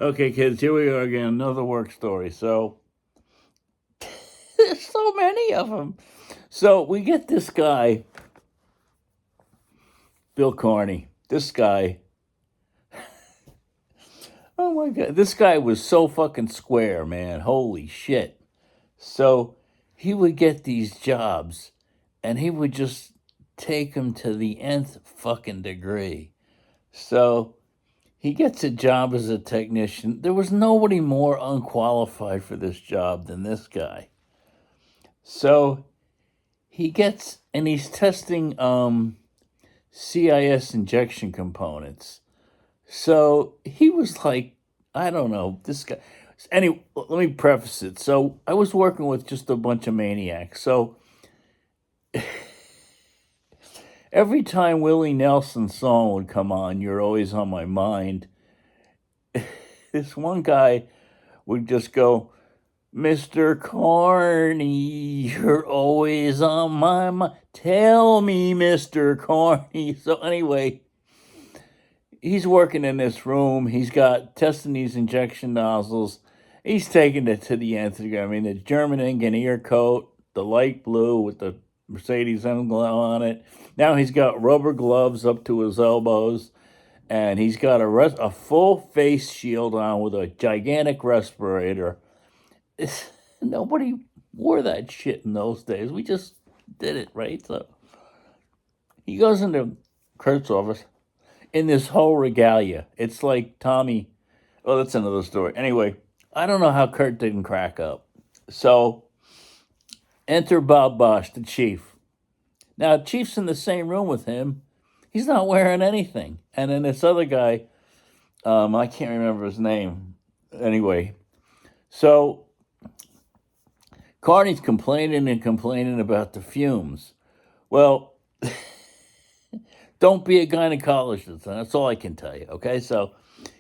Okay, kids, here we are again, another work story. So, there's so many of them. So, we get this guy, Bill Carney. This guy, oh my God, this guy was so fucking square, man. Holy shit. So, he would get these jobs and he would just take them to the nth fucking degree. So, he gets a job as a technician. There was nobody more unqualified for this job than this guy. So, he gets and he's testing CIS injection components. So he was like, I don't know, this guy. Anyway, let me preface it. So I was working with just a bunch of maniacs. So every time Willie Nelson's song would come on, You're Always on My Mind, this one guy would just go, Mr. Carney, you're always on my mind. Tell me, Mr. Carney. So anyway, he's working in this room. He's got testing these injection nozzles. He's taking it to the nth degree. I mean, the German engineer coat, the light blue with the Mercedes emblem on it. Now he's got rubber gloves up to his elbows, and he's got a full face shield on with a gigantic respirator. Nobody wore that shit in those days. We just did it, right? So he goes into Kurt's office in this whole regalia. It's like Tommy. Oh, that's another story. Anyway, I don't know how Kurt didn't crack up. So enter Bob Bosch, the chief. Now, Chief's in the same room with him. He's not wearing anything. And then this other guy, I can't remember his name. Anyway, so Carney's complaining and complaining about the fumes. Well, don't be a gynecologist. That's all I can tell you. Okay, so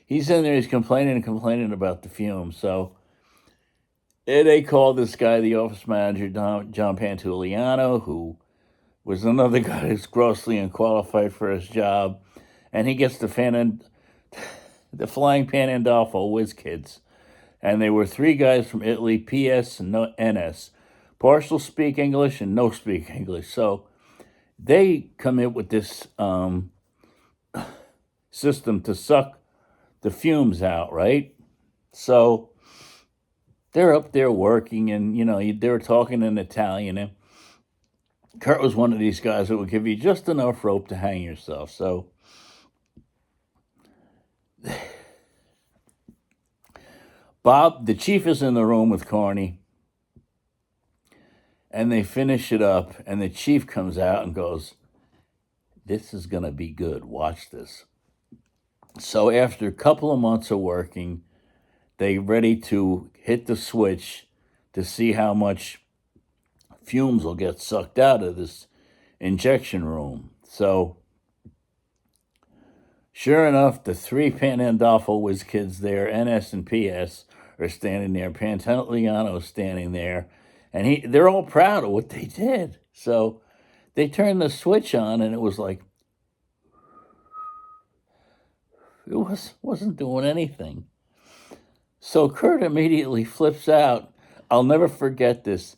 he's in there. He's complaining and complaining about the fumes. So they call this guy, the office manager, John Pantuliano, who was another guy who's grossly unqualified for his job, and he gets the flying Panandolfo whiz kids, and they were three guys from Italy, PS and NS, partial speak English and no speak English. So they come in with this system to suck the fumes out, right? So they're up there working, and they were talking in Italian, and Kurt was one of these guys that would give you just enough rope to hang yourself. So Bob, the chief, is in the room with Carney, and they finish it up, and the chief comes out and goes, this is going to be good. Watch this. So after a couple of months of working, they ready to hit the switch to see how much fumes will get sucked out of this injection room. So sure enough, the three Panandolfo whiz kids there, NS and PS, are standing there. Pantoliano is standing there, and they're all proud of what they did. So they turned the switch on, and it was like, it wasn't doing anything. So Kurt immediately flips out. I'll never forget this.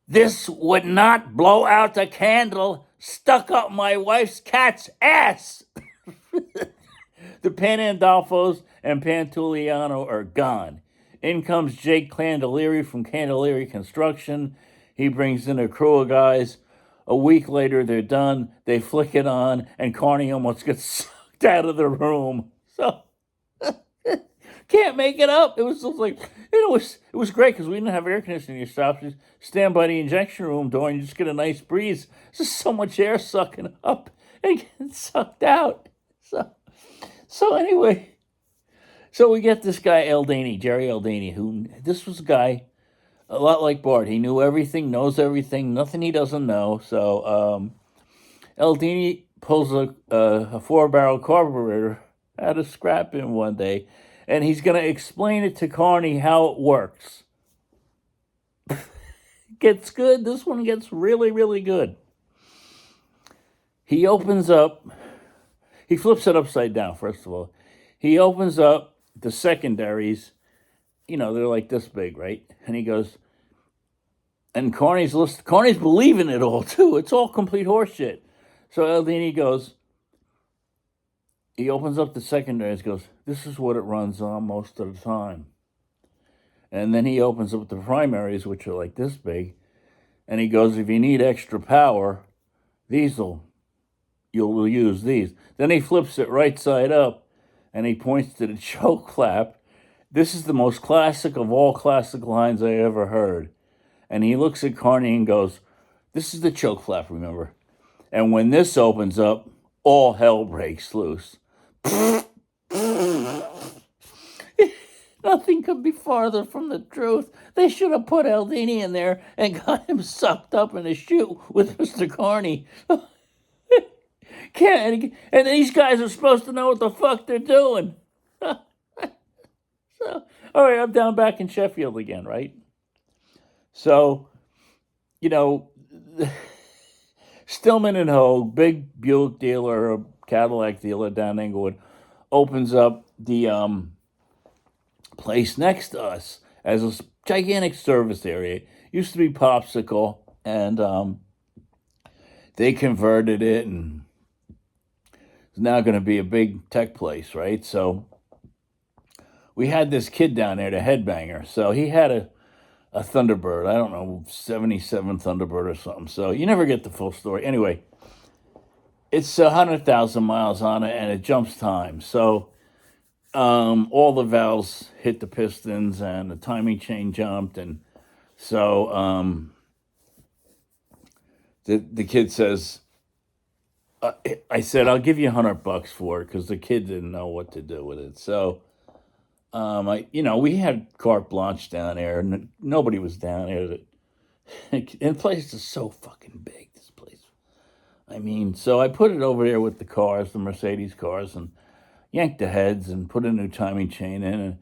This would not blow out the candle stuck up my wife's cat's ass. The Panandolfos and Pantuliano are gone. In comes Jake Candelieri from Candelieri Construction. He brings in a crew of guys. A week later, they're done. They flick it on, and Carney almost gets sucked out of the room. So can't make it up. It was just like, it was great because we didn't have air conditioning in your shop. You stand by the injection room door and you just get a nice breeze. There's just so much air sucking up and getting sucked out. So anyway, so we get this guy Eldini, Jerry Eldini, who this was a guy a lot like Bart. He knew everything, knows everything, nothing he doesn't know. So Eldini pulls a 4-barrel carburetor out of scrap bin one day, and he's going to explain it to Carney how it works. Gets good. This one gets really, really good. He opens up. He flips it upside down, first of all. He opens up the secondaries, they're like this big, right? And he goes, and Carney's believing it all too. It's all complete horseshit. So Aldini goes, he opens up the secondaries, goes, this is what it runs on most of the time. And then he opens up the primaries, which are like this big, and he goes, if you need extra power, you'll use these. Then he flips it right side up, and he points to the choke flap. This is the most classic of all classic lines I ever heard. And he looks at Carney and goes, this is the choke flap, remember? And when this opens up, all hell breaks loose. Nothing could be farther from the truth. They should have put Aldini in there and got him sucked up in a chute with Mr. Carney. And these guys are supposed to know what the fuck they're doing. So, all right, I'm down back in Sheffield again, right? So, Stillman and Hogue, big Buick dealer, Cadillac dealer down in Inglewood, opens up the place next to us as a gigantic service area. Used to be Popsicle, and they converted it, and it's now going to be a big tech place, right? So we had this kid down there, the headbanger. So he had a Thunderbird, I don't know, 77 Thunderbird or something. So you never get the full story. Anyway, it's 100,000 miles on it, and it jumps time. So all the valves hit the pistons, and the timing chain jumped, and so the kid says, I said, I'll give you $100 for it, because the kid didn't know what to do with it. So we had carte blanche down there, and nobody was down there. And the place is so fucking big, this place. I mean, so I put it over there with the cars, the Mercedes cars, and yanked the heads and put a new timing chain in.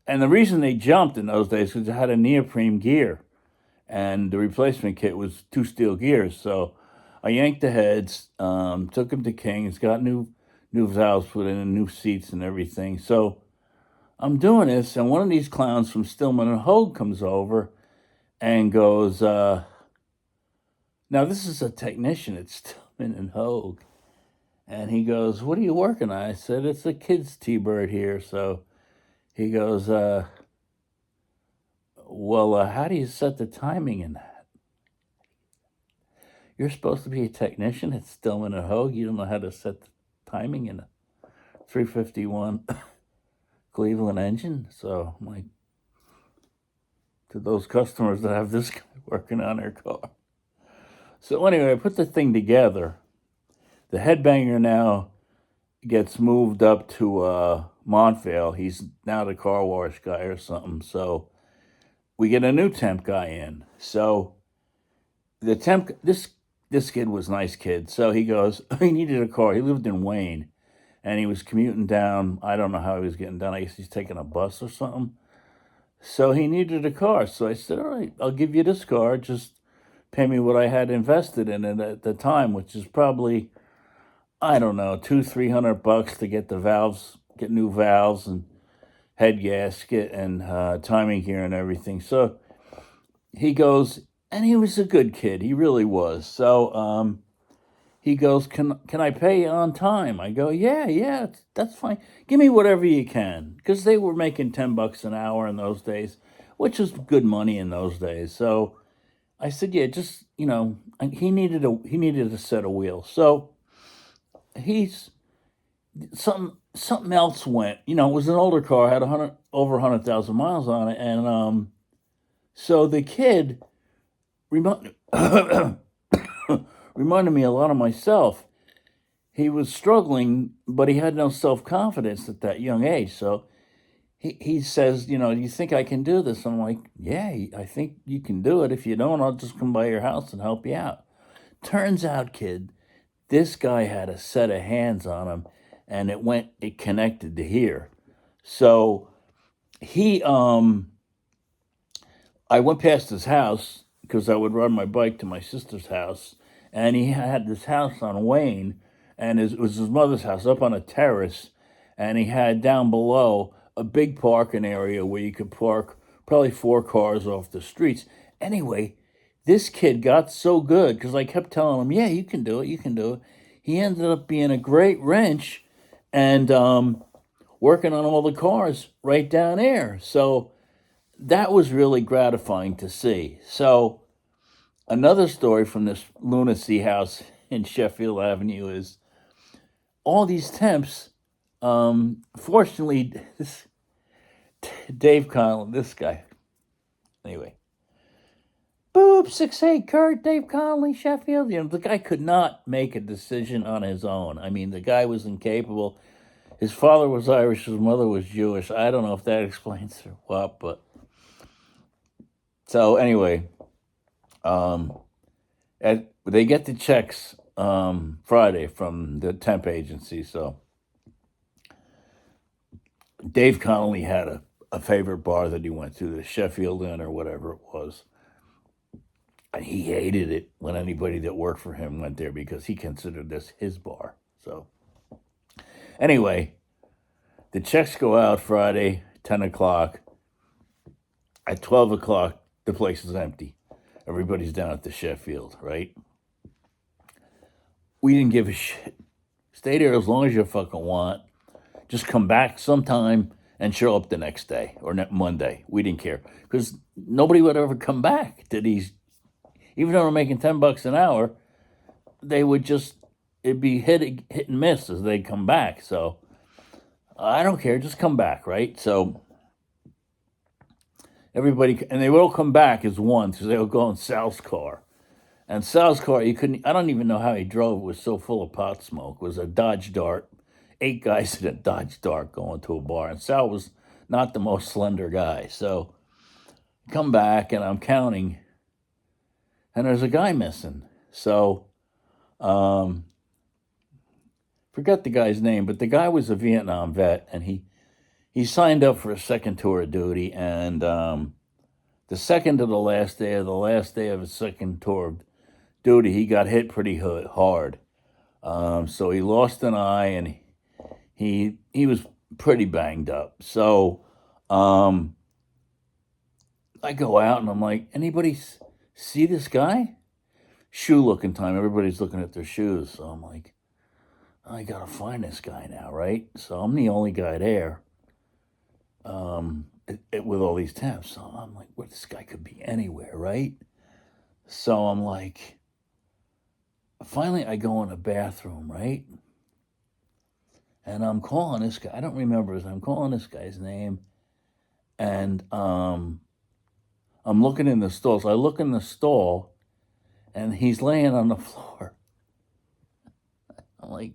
And the reason they jumped in those days was it had a neoprene gear, and the replacement kit was 2 steel gears. So I yanked the heads, took them to King's, got new valves put in and new seats and everything. So I'm doing this, and one of these clowns from Stillman and Hogue comes over and goes, now this is a technician at Stillman and Hogue. And he goes, what are you working on? I said, it's a kid's T-Bird here. So he goes, how do you set the timing in that? You're supposed to be a technician at Stillman and Hogue. You don't know how to set the timing in a 351 Cleveland engine. So I'm like, to those customers that have this guy working on their car. So anyway, I put the thing together. The headbanger now gets moved up to Montvale. He's now the car wash guy or something. So we get a new temp guy in. So the temp, this kid was a nice kid. So he goes, he needed a car. He lived in Wayne, and he was commuting down. I don't know how he was getting down. I guess he's taking a bus or something. So he needed a car. So I said, all right, I'll give you this car. Just pay me what I had invested in it at the time, which is probably, I don't know, $200-300 to get the valves, get new valves and head gasket and timing gear and everything. So he goes, and he was a good kid. He really was. So he goes, can I pay you on time? I go, yeah, that's fine. Give me whatever you can, because they were making $10 an hour in those days, which was good money in those days. So I said, yeah, just, he needed a set of wheels. So something else went. It was an older car, had over 100,000 miles on it, and so the kid reminded me a lot of myself. He was struggling, but he had no self-confidence at that young age. So he says, do you think I can do this? I'm like, yeah, I think you can do it. If you don't, I'll just come by your house and help you out. Turns out, kid, this guy had a set of hands on him, and it connected to here. So I went past his house because I would ride my bike to my sister's house, and he had this house on Wayne, and it was his mother's house up on a terrace, and he had down below a big parking area where you could park probably 4 cars off the streets. Anyway, this kid got so good because I kept telling him, "Yeah, you can do it. You can do it." He ended up being a great wrench and working on all the cars right down there. So that was really gratifying to see. So another story from this lunacy house in Sheffield Avenue is all these temps. Fortunately, this Dave Conlon, this guy. Anyway, boop 6'8" Kurt, Dave Conley, Sheffield. The guy could not make a decision on his own. I mean, the guy was incapable. His father was Irish, his mother was Jewish. I don't know if that explains what, but so anyway, they get the checks Friday from the temp agency. So Dave Connolly had a favorite bar that he went to, the Sheffield Inn or whatever it was. And he hated it when anybody that worked for him went there because he considered this his bar. So anyway, the checks go out Friday, 10 o'clock. At 12 o'clock, the place is empty. Everybody's down at the Sheffield, right? We didn't give a shit. Stay there as long as you fucking want. Just come back sometime and show up the next day or Monday. We didn't care because nobody would ever come back to these. Even though we're making $10 an hour, they would just, it'd be hit and miss as they come back. So I don't care. Just come back, right? So everybody, and they would all come back as one because they would go in Sal's car. And Sal's car, you couldn't, I don't even know how he drove. It was so full of pot smoke. It was a Dodge Dart. 8 guys in a Dodge Dart going to a bar. And Sal was not the most slender guy. So come back and I'm counting. And there's a guy missing. So, forget the guy's name, but the guy was a Vietnam vet, and he signed up for a second tour of duty, and the second to the last day of his second tour of duty, he got hit pretty hard. So he lost an eye, and he was pretty banged up. So I go out, and I'm like, anybody see this guy? Shoe looking time. Everybody's looking at their shoes. So I'm like, I gotta find this guy now, right? So I'm the only guy there with all these temps. So I'm like, well, this guy could be anywhere, right? So I'm like, finally I go in the bathroom, right? And I'm calling this guy. I don't remember his name. I'm calling this guy's name. And I'm looking in the stall. So I look in the stall, and he's laying on the floor. I'm like,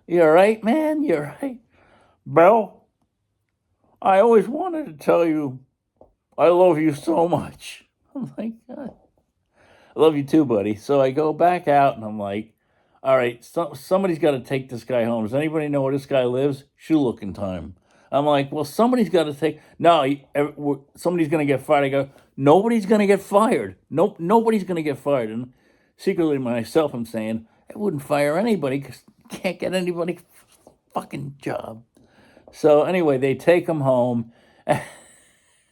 you all right, man? You all right? Bill, I always wanted to tell you I love you so much. I'm like, God, I love you too, buddy. So I go back out, and I'm like, all right, somebody's got to take this guy home. Does anybody know where this guy lives? Shoe looking time. I'm like, well, somebody's got to take. No, somebody's going to get fired. I go, nobody's going to get fired. Nope, nobody's going to get fired. And secretly myself, I'm saying, I wouldn't fire anybody because you can't get anybody fucking job. So anyway, they take him home.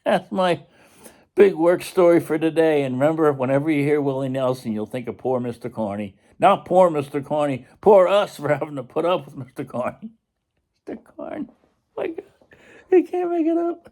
That's my big work story for today. And remember, whenever you hear Willie Nelson, you'll think of poor Mr. Carney. Not poor Mr. Carney, poor us for having to put up with Mr. Carney. Mr. Carney. My God, I can't make it up.